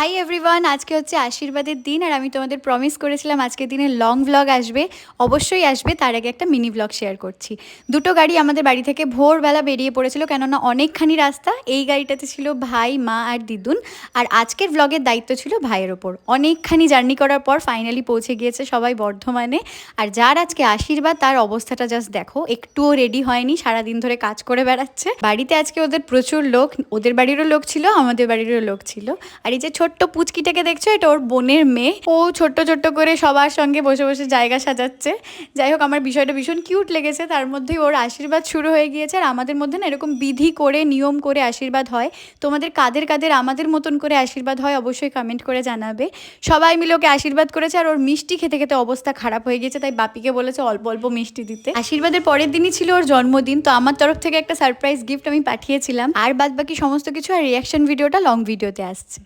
Hi everyone, আজকে হচ্ছে আশীর্বাদের দিন আর আমি তোমাদের প্রমিস করেছিলাম আজকের দিনে লং ভ্লগ আসবে, অবশ্যই আসবে। তার আগে একটা মিনি ভ্লগ শেয়ার করছি। দুটো গাড়ি আমাদের বাড়ি থেকে ভোরবেলা বেরিয়ে পড়েছিল, কেননা অনেকখানি রাস্তা। এই গাড়িটাতে ছিল ভাই, মা আর দিদুন, আর আজকের ভ্লগের দায়িত্ব ছিল ভাইয়ের ওপর। অনেকখানি জার্নি করার পর ফাইনালি পৌঁছে গিয়েছে সবাই বর্ধমানে। আর যার আজকে আশীর্বাদ, তার অবস্থাটা জাস্ট দেখো, একটুও রেডি হয়নি, সারাদিন ধরে কাজ করে বেড়াচ্ছে। বাড়িতে আজকে ওদের প্রচুর লোক, ওদের বাড়িরও লোক ছিল, আমাদের বাড়িরও লোক ছিল। আর এই যে ছোট্ট পুচকিটাকে দেখছো, এটা ওর বোনের মেয়ে। ও ছোট্ট ছোট্ট করে সবার সঙ্গে বসে বসে জায়গা সাজাচ্ছে। যাই হোক, আমার বিষয়টা ভীষণ কিউট লেগেছে। তার মধ্যেই ওর আশীর্বাদ শুরু হয়ে গিয়েছে। আর আমাদের মধ্যে না এরকম বিধি করে, নিয়ম করে আশীর্বাদ হয়। তোমাদের কাদের কাদের আমাদের মতন করে আশীর্বাদ হয় অবশ্যই কমেন্ট করে জানাবে। সবাই মিলে ওকে আশীর্বাদ করেছে। আর ওর মিষ্টি খেতে খেতে অবস্থা খারাপ হয়ে গেছে, তাই বাপিকে বলেছে অল্প অল্প মিষ্টি দিতে। আশীর্বাদের পরের দিনই ছিল ওর জন্মদিন, তো আমার তরফ থেকে একটা সারপ্রাইজ গিফট আমি পাঠিয়েছিলাম। আর বাদ বাকি সমস্ত কিছু আর রিয়াকশন ভিডিওটা লং ভিডিওতে আসছে।